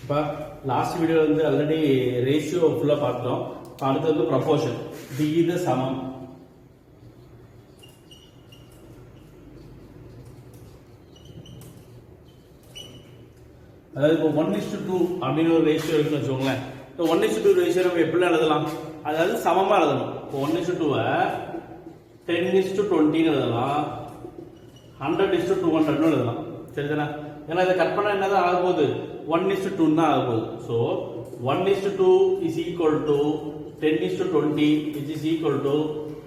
இப்போ last video வந்து already ratio ஃபுல்லாக பார்த்தோம். அடுத்து வந்து ப்ரொபோர்ஷன் விகித சமம். அதாவது இப்போ 1:2 அப்படின்னு ஒரு ரேஷியோ இருக்குன்னு வச்சுக்கோங்களேன். இப்போ 1:2 ரேஷியோ நம்ம எப்படி எழுதலாம்? அதாவது சமமா எழுதணும். இப்போ 1:2 10:20 எழுதலாம், 100:200 எழுதலாம். சரிதானே? ஏன்னா இதை கட் பண்ணா என்னதான் ஆக போகுது? 1:2 தான் ஆக போகுது. So 1:2 is equal to 10:20 which is equal to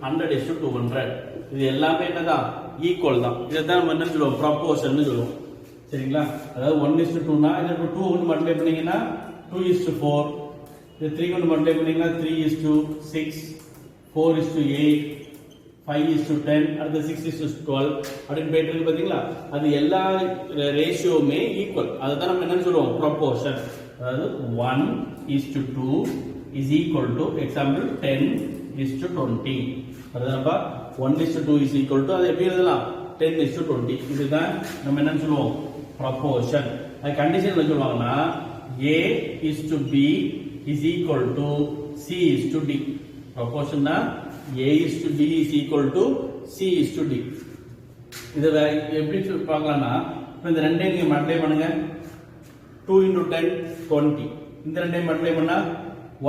100:200. இது எல்லாமே என்னதான்? ஈக்குவல் தான். இதை தான் நம்ம என்ன சொல்லுவோம்? ப்ரொபோர்ஷன் சொல்லுவோம். சரிங்களா? அதாவது 1:2னா இதை 2 கொண்டு மல்டிப்ளை பண்ணீங்கன்னா 2:4, இது 3 கொண்டு மல்டிப்ளை பண்ணீங்கன்னா 3:6, 4:8, 5:10, அடுத்து 6:12 அப்படின்னு போயிட்டு இருக்கு. பாத்தீங்களா? அது எல்லா ரேஷியோவுமே ஈக்குவல். அதுதான் நம்ம என்ன சொல்லுவோம்? ப்ரொபோர்ஷன். அதாவது 1:2 is equal to எக்ஸாம்பிள் 10:20. அதுதான்ப்பா 1:2 is equal to அது எப்படி எழுதலாம்? 10:20. இதுதான் நம்ம என்ன சொல்லுவோம்? ப்ரொபோர்ஷன். அது கண்டிஷன் என்ன சொல்லுவாங்கன்னா A is to B is equal to C is to D. Proportion தான் A is to B is equal to C is to D. இதை எப்படி பார்க்கலாம்னா இப்போ இந்த ரெண்டையும் நீங்க மல்டிப்ளை பண்ணுங்க. 2 into 10 20. இந்த ரெண்டையும் மல்டிப்ளை பண்ணா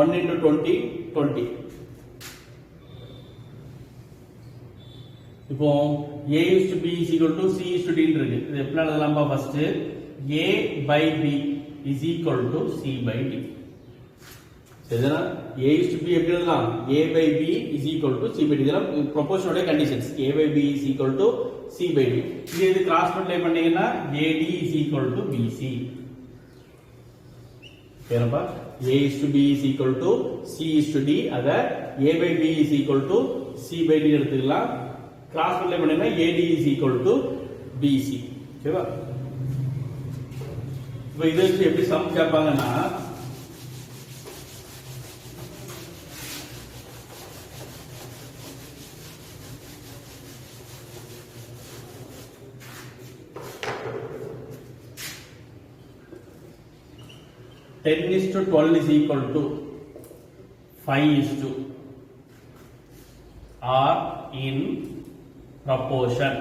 1 into 20 20. இப்போ A is to B is equal to C is to D இருக்கு. இது எப்படி எழுதலாம்பா? First A by B is equal to C by D. சரிதானா? A is to B எப்படி எழுதலாம்? A by B is equal to C by D. இதெல்லாம் ப்ரொபோர்ஷனோட conditions. A by B is equal to C by D. இது cross multiply பண்ணீங்கன்னா AD is equal to BC. ஏனப்பா? A is to B is equal to C is to D. அத A by B is equal to C by D எடுத்துக்கலாம். Cross multiply பண்ணீங்கன்னா AD is equal to BC. ஓகேவா? இப்போ இதை வச்சு எப்படி some கேட்பாங்கன்னா 10:12 is equal to 5:2 are in proportion.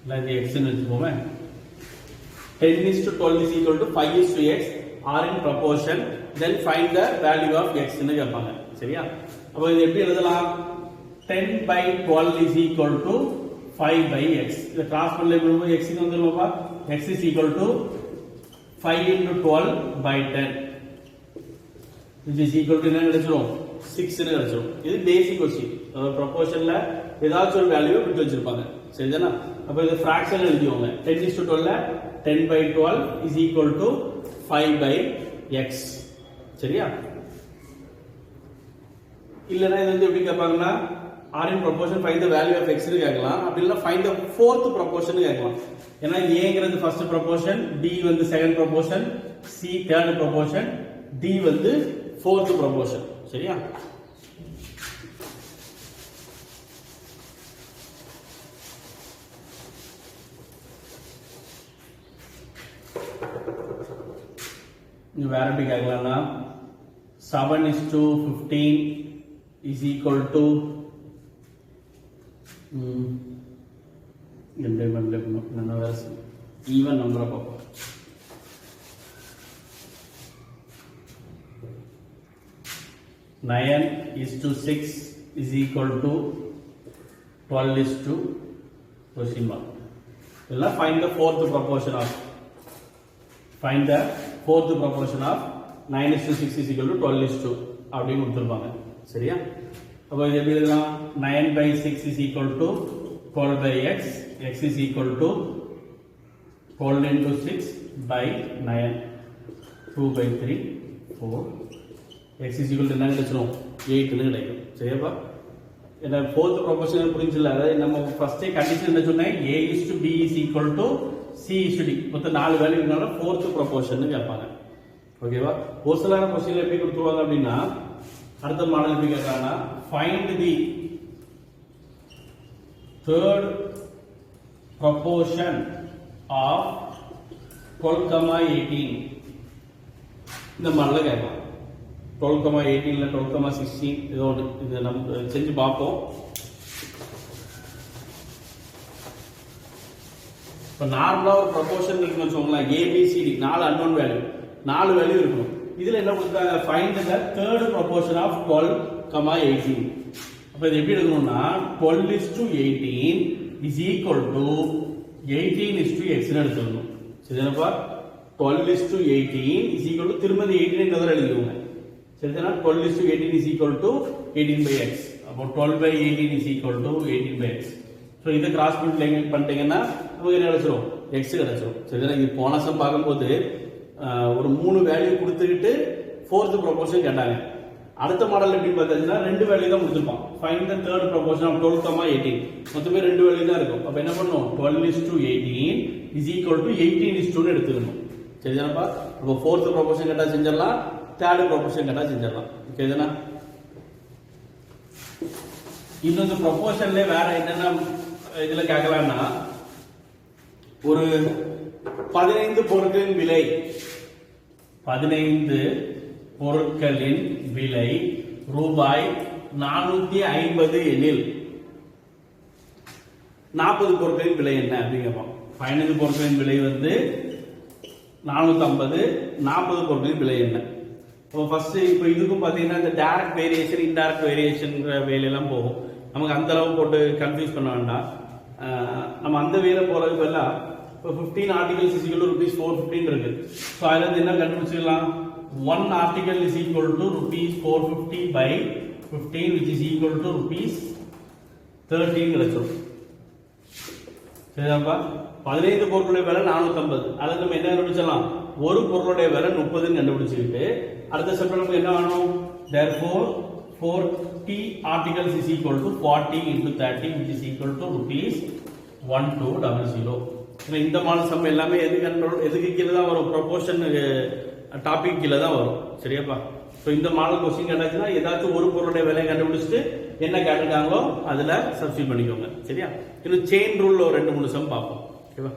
Like x ன்னு வெச்சுப்போமே. 10:12 is equal to 5:x are in proportion. Then find the value of x ன்னு கேட்பாங்க. சரியா? அப்ப இது எப்படி எழுதலாம்? 10/12 is equal to 5/x. இத கிராஸ் மல்டிப்ளை பண்ணும்போது x க்கு வந்துருமா? x is equal to 5 into 12 by 10 which is equal to என்ன கிடைச்சிரும்? 6 ன்னு கிடைச்சிரும். இது பேசிக் क्वेश्चन. ப்ரொபோர்ஷன்ல ஏதாச்சும் ஒரு வேல்யூ விட்டு வச்சிருப்பாங்க. சரிதானா? அப்ப இது fraction எழுதிவோங்க. 10:12 10/12 is equal to 5/x. சரியா? இல்லனா இது வந்து எப்படி கேட்பாங்கன்னா r in proportion find the value of x ன்னு கேட்கலாம். அப்படி இல்ல find the fourth proportion ன்னு கேட்கலாம். ஏன்னா ஏங்கிறது ஃபர்ஸ்ட் ப்ரொபோர்ஷன், b வந்து second proportion, c third proportion, d வந்து ஃபோர்த் ப்ரொபோர்ஷன். சரியா? இது வேற எப்படி கேட்கலாம்னா 7:15 is equal to even number of 9:6 is equal to 12:, question mark. Find the fourth proportion of 9:6 is equal to 12:2 அப்படின்னு கொடுத்திருப்பாங்க. சரியா? அப்ப இது எப்படி எழுதலாம்? 9/6 is equal to 12/x. x is equal to 12 into 6 by 9. 2/3 4. x is equal to என்ன கிடைச்சிரும்? 8 ன்னு கிடைக்கும். சரியாப்பா? என்ன ஃபோர்த் ப்ரொபோர்ஷன் புரிஞ்சுல? அதாவது நம்ம ஃபர்ஸ்டே கண்டிஷன் என்ன சொன்னேன்? A is to B is equal to C is to D. மொத்தம் 4 வேல்யூ இருக்கனால ஃபோர்த் ப்ரொபோர்ஷன் கேட்பாங்க. ஓகேவா? ஒரு சில क्वेश्चनல எப்படி கொடுத்துருவாங்க அப்படின்னா அடுத்த மாடல் எப்படி கேட்கறாங்கன்னா find the third proportion of 12, 18 இந்த மாதிரிலாம் கேட்கலாம். 12,18 12,16 ஏதோ ஒன்று இதை நம்ம செஞ்சு பார்ப்போம். இப்போ நார்மலாக ஒரு ப்ரொபோர்ஷன் இருக்குன்னு வச்சுக்கோங்களேன், ஏபிசிடி 4 அன்னோன் வேல்யூ, 4 வேல்யூ இருக்கணும். இதில் என்ன கொடுத்தாங்க, find the third proportion of 12,18. அப்போ இது எப்படி எடுக்கணும்னா 12:18 இஸ் ஈக்குவல் டு 18:x எடுத்துக்கணும். சரிதானப்பா? 12:18 இஸ் ஈக்குவல் டு திரும்ப 18 எழுதிக்கோங்க. சரிதானா? 12:18 இஸ் ஈக்குவல் டு 18/x. அப்போ 12/18 is equal to 18/x. So இதை கிராஸ் பண்ணிட்டீங்கன்னா நமக்கு என்ன கிடைச்சிரும், எக்ஸ் கிடைச்சிரும். சரிதானா? இது போன சம் பார்க்கும்போது ஒரு 3 வேல்யூ கொடுத்துக்கிட்டு 4th ப்ரொபோர்ஷன் கேட்டாங்க. அடுத்த மாடல் எப்படி பார்த்தாச்சுன்னா 2 வேல்யூ தான் கொடுத்துருப்பான். Find the third proportion of 12,18. மொத்தமே 2 வேல்யூ தான் இருக்கும். அப்போ என்ன பண்ணும், 12:18 இஸ் ஈக்குவல் டு 18:2 எடுத்துக்கணும். சரிதானப்பா? அப்போ 4th ப்ரொபோர்ஷன் கேட்டால் செஞ்சிடலாம், 3rd ப்ரொபோர்ஷன் கேட்டால் செஞ்சிடலாம். ஓகேதானா? இன்னொரு ப்ரொபோர்ஷன்ல வேற என்னென்ன இதுல கேட்கலாம்னா, ஒரு 15 பொருட்களின் விலை, 15 பொருட்களின் விலை ரூபாய் 450 எனில் 40 பொருட்களின் விலை என்ன அப்படிங்கிறப்ப 15 பொருட்களின் விலை வந்து 450, 40 பொருட்களின் விலை என்ன. இப்போ ஃபர்ஸ்ட் இப்போ இதுக்கும் பார்த்தீங்கன்னா இந்த டைரக்ட் வேரியேஷன் இன்டைரக்ட் வேரியேஷன்ங்கிற வேலையெல்லாம் போகும். நமக்கு அந்த அளவு போட்டு கன்ஃபியூஸ் பண்ண வேண்டாம். நம்ம அந்த வேலை போறதுக்கு பதிலாக இப்போ 15 ஆர்டிகல்ஸ் இஸ் ஈக்குவல் டு ₹415 இருக்கு. ஸோ அதுல இருந்து என்ன கண்டுபிடிச்சிடலாம், 1 article is equal to ₹450 by 15 which is equal to ₹13 கிடைச்சிடும். சரிதாப்பா? 15 பொருளுடைய விலை 450. அதில் நம்ம என்ன கண்டுபிடிச்சலாம், ஒரு பொருளுடைய விலை 30 கண்டுபிடிச்சிக்கிட்டு அடுத்த ஸ்டெப்ல நமக்கு என்ன வேணும், therefore 40 articles is equal to 40 into 30 which is equal to ₹1200. இந்த மாடல் சம் எல்லாமே எதுக்கு கீழே தான் வரும், ப்ரொபோர்ஷன் டாபிக் கீழே தான் வரும். சரியாப்பா? ஸோ இந்த மாடல் கொஸ்டின் கேட்டாச்சுன்னா ஏதாச்சும் ஒரு பொருளுடைய விலையை கண்டுபிடிச்சிட்டு என்ன கேட்டிருக்காங்களோ அதுல சப்ஸ்டிட் பண்ணிக்கோங்க. சரியா? இன்னும் செயின் ரூல் ஒரு 2-3 சம் பார்ப்போம். ஓகேவா?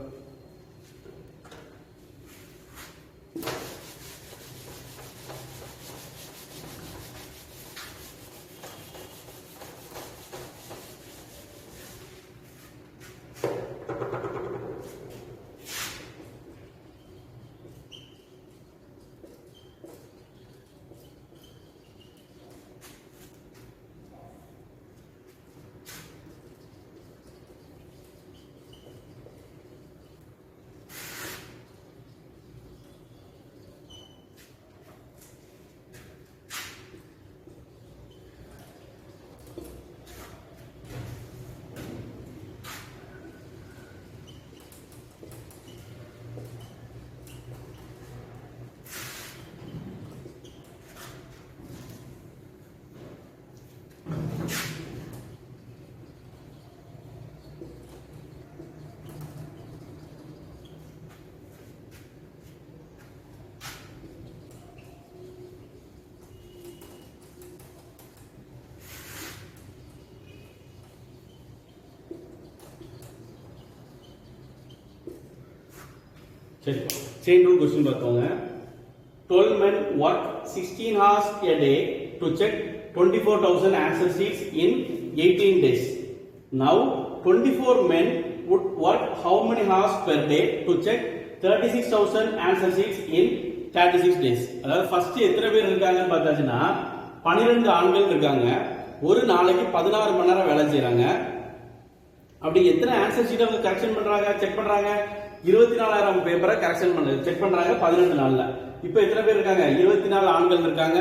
சரி, செயின் ரூல் क्वेश्चन பார்த்துங்க. 12 men work 16 hours a day to check 24,000 answer sheets in 18 days. Now 24 men would work how many hours per day to check 36,000 answer sheets in 36 days. அதாவது first எத்தனை பேர் இருக்காங்கன்னு பார்த்தாச்சுன்னா 12 ஆண்கள் இருக்காங்க. ஒரு நாளைக்கு 16 மணி நேரம் வேலை செய்யறாங்க. அப்படி எத்தனை ஆன்சர் ஷீட் அவங்க கரெக்ஷன் பண்றாங்க, செக் பண்றாங்க, 24,000 பேப்பரை கரெக்ஷன் பண்ண செக் பண்றாங்க 18 நாள்ல. இப்போ எத்தனை பேர் இருக்காங்க, 24 ஆண்கள் இருக்காங்க.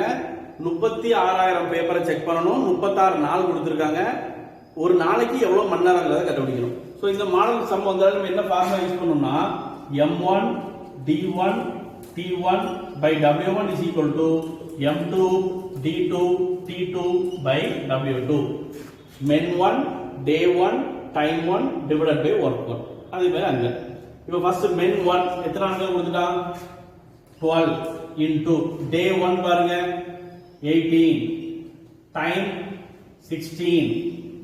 36,000 பேப்பரை செக் பண்ணணும். 36 நாள் கொடுத்துருக்காங்க. ஒரு நாளைக்கு எவ்வளவு மணி நேரங்கிறத கண்டுபிடிக்கணும். ஸோ இந்த மாடல் சம் வந்தாலும் நம்ம என்ன ஃபார்முலா யூஸ் பண்ணணும்னா M1 D1 T1 by W1 is equal to M2 D2 T2 by W2. Men1 day 1 time 1 divided by work 1. அதே மாதிரி அங்க இப்போ ஃபர்ஸ்ட் men1 எத்தனை ஆண்கள் கொடுத்துட்டான், 12 into day 1 பாருங்க 18 time 16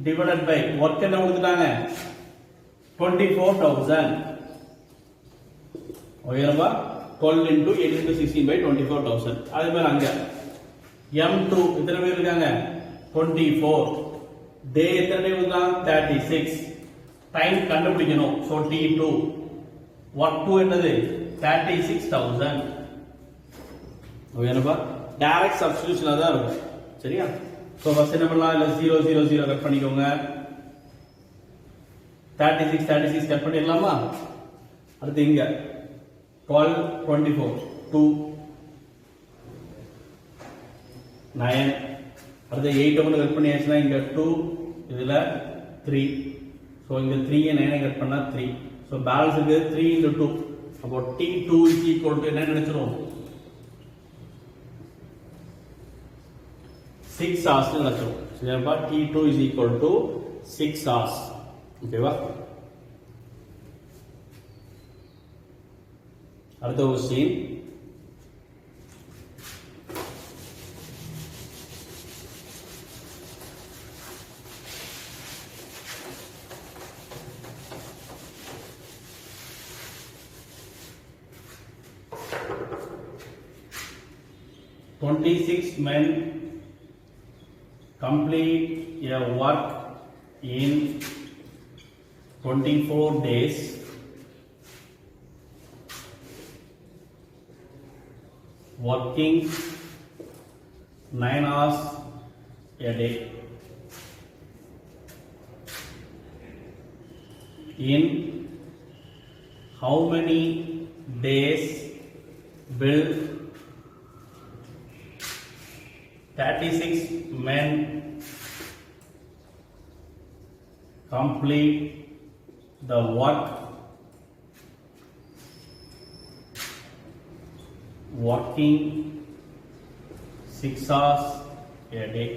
divided by work என்ன கொடுத்துட்டாங்க 24,000. ஓகேவா? 12 into 8 into 16 by 24,000. அதே மாதிரி அங்க M2 எத்தனை பேர் இருக்காங்க 24, டே எத்தனை டே இருக்காங்க 36, டைம் கண்டுபிடிக்கணும். so T2 work 2 என்னது 36,000. ஓகேப்பா, டைரக்ட் சப்ஸ்டிடியூஷனா தான் இருக்கும். சரியா? சோ ஃபர்ஸ்ட் என்ன பண்ணலாம், இல்ல 0 0 0 கட் பண்ணிக்கோங்க. 36 36 கட் பண்ணிடலாமா? அடுத்து இங்க 12 24 2 9. அடுத்து 8 ஒன்று கட் பண்ணியாச்சுன்னா இங்க 2, இதுல 3. ஸோ இங்க 3 9 கட் பண்ணா 3. ஸோ பேலன்ஸ் இருக்கு 3 into 2. அப்போ T2 is equal to என்ன நினைச்சிரும் 6 hours நினைச்சிரும். சரியாப்பா? T2 is equal to 6 hours. ஓகேவா? அடுத்த question, "26 men complete a work in 24 days working 9 hours a day. In how many days will 36 men complete the work working 6 hours a day?"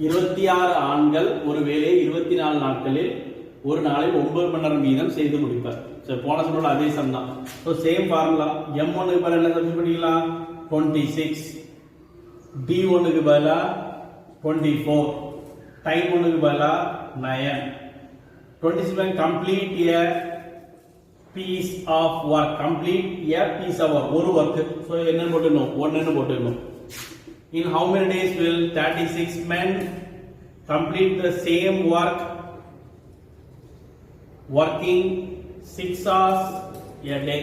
26 ஆண்கள் ஒரு வேலையை 24 நாட்களில் ஒரு நாளில் 9 மணி நேரம் வீதம் செய்து முடிப்பார். சரி, போன சொன்னோட அதே சம் தான். So same formula. M1 க்கு பதிலாக என்ன சப்ஸ்டிட் பண்ணிக்கலாம் 26, D1 க்கு பதிலாக 24, டைம் 1 க்கு பதிலாக 9. 27 complete a piece of work, complete a piece of work, ஒரு work. so என்ன போட்டுறணும் 1 ன்னு போட்டுறணும். In how many days will 36 men complete the same work working 6 hours a day?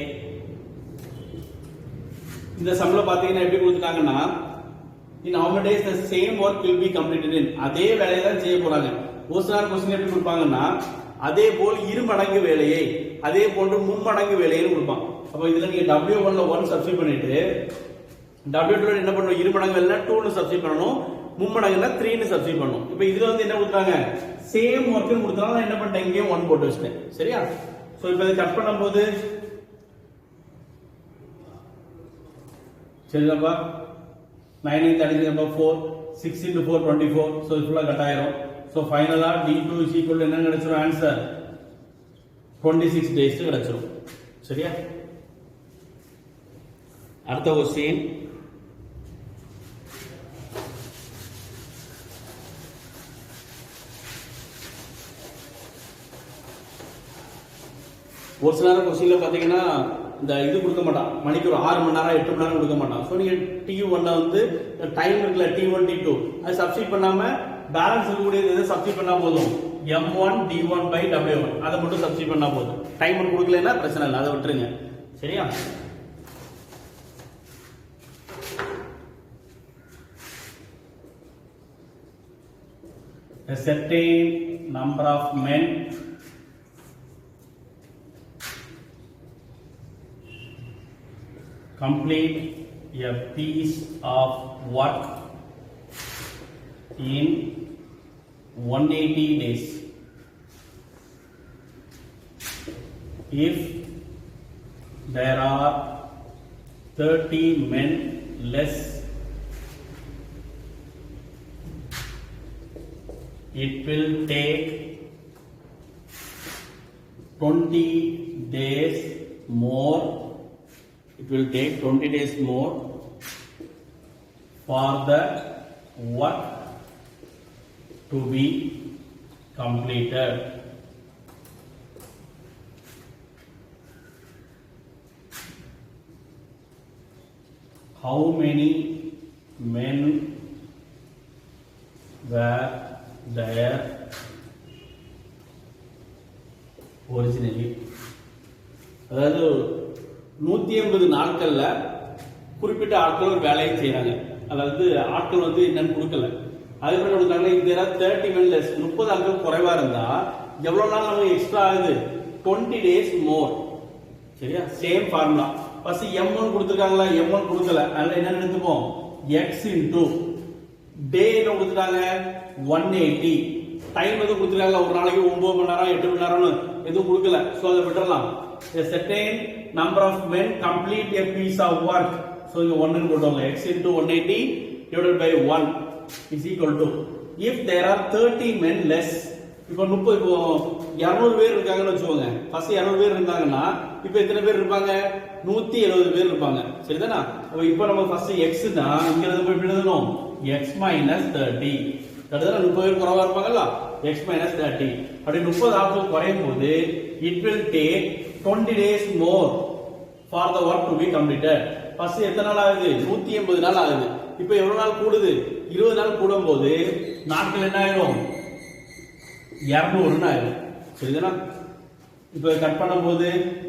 இந்த சம்ல பாத்தீங்கன்னா எப்படி கொடுத்துட்டாங்கன்னா in how many days the same work will be completed in, அதே வேலையை தான் செய்ய போறாங்க. ஒரு சில क्वेश्चन எப்படி கொடுப்பாங்கன்னா அதே போல் இருமடங்கு வேலையை, அதே போன்று மும்மடங்கு வேலையை கொடுப்பான். அப்ப இதுல நீங்க W1 ல 1 சப்ஸ்டிட் பண்ணிட்டு W2 ல என்ன பண்ணணும், இருமடங்கு வேலைனா 2 னு சப்ஸ்டிட் பண்ணனும், மும்மடங்குனா 3 னு சப்ஸ்டிட் பண்ணனும். இப்போ இதுல வந்து என்ன கொடுத்தாங்க சேம் வர்க் கொடுத்தனால நான் என்ன பண்ணிட்டேன் இங்கேயும் 1 போட்டு வச்சிட்டேன். சரியா? சோ இப்போ இத கட் பண்ணும்போது சரிதாப்பா 9 33 number 4, 6 into 4 24. சோ இது ஃபுல்லா கட் ஆயிரும். சோ ஃபைனலா D2 is equal to என்ன கிடைச்சிரும் ஆன்சர் 26 days கிடைச்சிரும். சரியா? அடுத்த क्वेश्चन, ஒரு சில क्वेश्चनல பாத்தீங்கன்னா இந்த இது கொடுக்க மாட்டான், மணிக்கு ஒரு 6 மணி நேரம் 8 மணி நேரம் கொடுக்க மாட்டான். சோ நீங்க T1 வந்து டைம் இருக்குல T1 T2 அது சப்ஸ்டிட் பண்ணாம பேலன்ஸ் இருக்கக்கூடியது எதை சப்ஸ்டிட் பண்ணா போதும் M1 D1 by W1 அதை மட்டும் சப்ஸ்டிட் பண்ணா போதும். டைம் கொடுக்கலன்னா பிரச்சனை இல்லை, அதை விட்டுருங்க. சரியா? A certain number of men complete a piece of work in 180 days. If there are 30 men less, it will take 20 days more. It will take 20 days more for the work to be completed. how many men were there originally. அதாவது 180 நாட்கள்ல குறிப்பிட்ட ஆட்கள் ஒரு வேலையை செய்யறாங்க. அதாவது ஆட்கள் வந்து என்னன்னு கொடுக்கல. அதே மாதிரி கொடுத்தாங்க இதே 30 men less 30 ஆட்கள் குறைவா இருந்தா எவ்வளவு நாள் நமக்கு எக்ஸ்ட்ரா ஆகுது 20 days more. சரியா? Same formula. First m1 கொடுத்திருக்காங்களா, m1 கொடுக்கல. அதனால என்ன எடுத்துப்போம் x into டே என்ன கொடுத்துட்டாங்க 180. டைம் எதுவும் கொடுத்துருக்காங்க ஒரு நாளைக்கு 9 மணி நேரம் 8 மணி நேரம்னு எதுவும் கொடுக்கல. சோ அதை விட்டுறலாம். a certain number of men complete a piece of work. so இங்க 1 ன்னு போடுவாங்க. x into 180 divided by 1 is equal to if there are 30 men less. இப்போ 200 பேர் இருக்காங்கன்னு வச்சுக்கோங்க. ஃபர்ஸ்ட் 200 பேர் இருந்தாங்கன்னா இப்போ எத்தனை பேர் இருப்பாங்க 170 பேர் இருப்பாங்க. சரிதானா? இப்போ நம்ம ஃபர்ஸ்ட் x தான் இங்க இருந்து போய் எழுதணும் x minus 30. அதுதான் 30 பேர் குறைவா இருப்பாங்கல்ல x minus 30. அப்படி 30 ஆட்கள் குறையும் போது it will take 20 days more for the work to be completed. First எத்தனை நாள் ஆகுது 180 நாள் ஆகுது. இப்போ எவ்வளவு நாள் கூடுது 20 நாள் கூடும்போது நாட்கள் என்ன ஆயிடும் 200 ஆயிடும். சரிதானா? இப்போ கட் பண்ணும்போது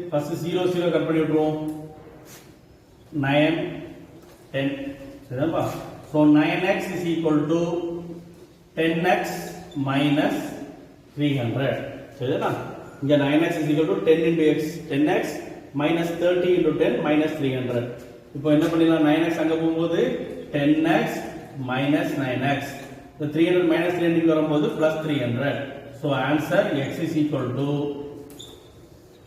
ஃபர்ஸ்ட் 0 0 கட் பண்ணி விட்டுருவோம் 9 10. சரிதாப்பா? so 9x is equal to 10x minus 300. சரிதானா? இங்க 9x is equal to 10 into x 10x minus 30 into 10 minus 300. இப்போ என்ன பண்ணிடலாம் 9x அங்க போகும்போது 10x minus 9x. the 300 minus 300 வரும்போது plus 300. so answer x is equal to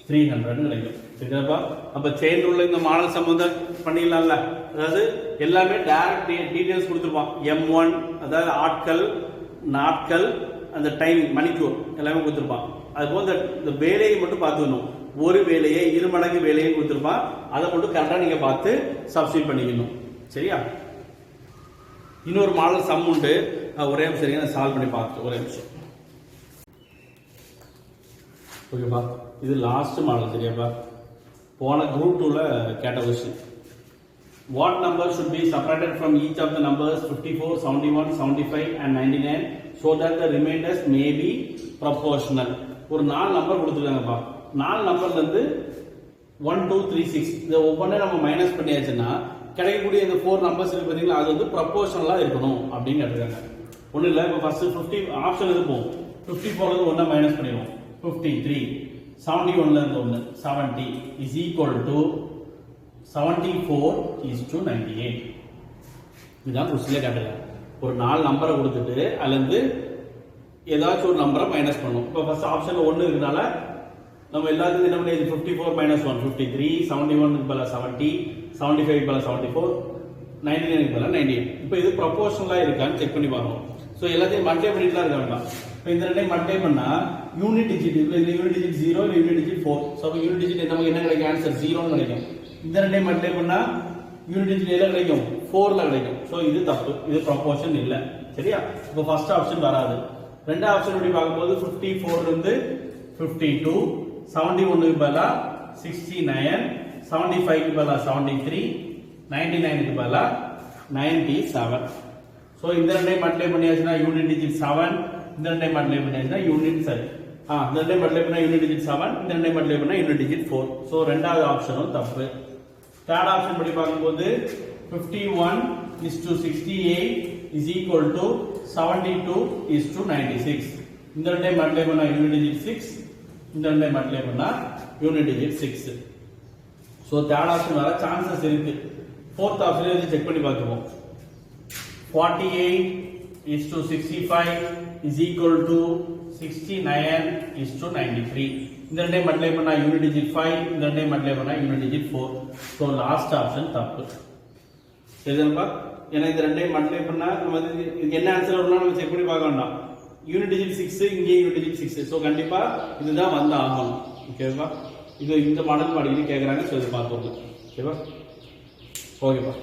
300 கிடைக்கும். சரிதாப்பா? அப்ப செயின் ரூல்ல இந்த மாடல் சம்பந்தம் பண்ணிடலாம்ல. அதாவது எல்லாமே டைரக்ட் டீடைல்ஸ் கொடுத்துருப்பான். m1 அதாவது ஆட்கள் நாட்கள் அந்த டைமிங் மணிக்கூர் எல்லாமே கொடுத்துருப்பான். அதுபோல் இந்த வேலையை மட்டும் பார்த்துக்கணும். ஒரு வேலையை 2 மடங்கு வேலையை கொடுத்துருப்பான். அதை மட்டும் கரெக்டாக நீங்க பார்த்து சப்ஸ்டிட் பண்ணிக்கணும். சரியா? இன்னொரு மாடல் சம் உண்டு. ஒரே நிமிஷம் சரிங்க சால்வ் பண்ணி பார்த்து ஒரே நிமிஷம். ஓகேப்பா, இது லாஸ்ட் மாடல். சரியாப்பா? போன குரூப் 2ல கேட்ட question. What number should be separated from each of the numbers 54, 71, 75 and 99 so that the remainders may be proportional. ஒரு 4 நம்பர் கொடுத்துருக்காங்கப்பா. 4 நம்பர்ல இருந்து 1 2 3 6 இத ஒவ்வொண்ணே நம்ம மைனஸ் பண்ணியாச்சுன்னா கிடைக்கக்கூடிய இந்த 4 நம்பர்ஸ் இருக்கு பாத்தீங்களா, அது வந்து ப்ரொபோர்ஷனலா இருக்கணும் அப்படின்னு கேட்டிருக்காங்க. ஒண்ணு இல்ல, இப்போ ஃபர்ஸ்ட் 50 ஆப்ஷன் இருக்கும். 54ல இருந்து 1 மைனஸ் பண்ணிடுவோம் 53. 71ல இருந்து 1 70 is equal to 74 is to 98. இதுதான் கொஸ்டின்ல கேட்டிருக்காங்க. ஒரு 4 நம்பரை கொடுத்துட்டு அதுல இருந்து ஏதாச்சும் ஒரு நம்பரை மைனஸ் பண்ணுவோம். இப்போ ஃபர்ஸ்ட் ஆப்ஷன்ல 1 இருக்கனால நம்ம எல்லாத்துக்கும் என்ன பண்ணி 54 minus 1 53, 71 க்கு பதிலா 70, 75 க்கு பதிலா 74, 99 க்கு பதிலா 98. இப்போ இது ப்ரொபோர்ஷனலா இருக்கான்னு செக் பண்ணி பார்க்கணும். சோ எல்லாத்தையும் மல்டிப்ளை பண்ணிட்டுலாம் இருக்காங்க. இப்போ இந்த ரெண்டையும் மல்டிப்ளை பண்ணா யூனிட் டிஜிட் இல்ல யூனிட் டிஜிட் 0 இல்ல யூனிட் டிஜிட் 4. சோ அப்ப யூனிட் டிஜிட் நமக்கு என்ன கிடைக்கும்? ஆன்சர் 0 ன்னு கிடைக்கும். இந்த ரெண்டையும் மல்டிப்ளை பண்ணா யூனிட் டிஜிட் எல்லாம் கிடைக்கும் 4ல கிடைக்கும். சோ இது தப்பு, இது ப்ரொபோர்ஷன் இல்ல. சரியா? இப்போ ஃபர்ஸ்ட் ஆப்ஷன் வராது. ரெண்டாவது ஆப்ஷன் எப்படி பார்க்கும்போது 54 இருந்து 52, 71 க்கு பதிலா 69, 75 க்கு பதிலா 73, 99 க்கு பதிலா 97. சோ இந்த ரெண்டையும் மல்டிப்ளை பண்ணியாச்சுன்னா யூனிட் டிஜிட் 7, இந்த ரெண்டையும் மல்டிப்ளை பண்ணியாச்சுன்னா யூனிட் சரி. இந்த ரெண்டையும் மல்டிப்ளை பண்ணா யூனிட் டிஜிட் 7, இந்த ரெண்டையும் மல்டிப்ளை பண்ணா யூனிட் டிஜிட் 4. சோ ரெண்டாவது ஆப்ஷனும் தப்பு. தேர்ட் ஆப்ஷன் படி பார்க்கும்போது 51 is to 68 is equal to 72 is to 96. இந்த ரெண்டையும் மல்டிப்ளை பண்ணா யூனிட் டிஜிட் 6, இந்த ரெண்டையும் மல்டிப்ளை பண்ணா unit digit 6. So third option வர சான்சஸ் இருக்கு. ஃபோர்த் ஆப்ஷன் வந்து செக் பண்ணி பார்த்துப்போம். 48 is to 65 is equal to 69 is to 93. இந்த ரெண்டையும் மல்டிப்ளை பண்ணா யூனிட் டிஜிட் 5, இந்த ரெண்டையும் மல்டிப்ளை பண்ணா unit digit 4. So last option தப்பு. சரிதானப்பா? ஏன்னா இந்த ரெண்டையும் மல்டிப்ளை பண்ணா நம்ம என்ன ஆன்சர் வரும்னா நம்ம செக் பண்ணி பார்க்க வேண்டாம். யூனிட் டிஜிட் 6, இங்கே யூனிட் டிஜிட் 6. சோ கண்டிப்பா இதுதான் வந்து ஆகும். ஓகேவா? இது இந்த மாடல் படிக்கடி கேக்குறாங்க. சோ இது பார்ப்போம். ஓகேவா? ஓகேப்பா.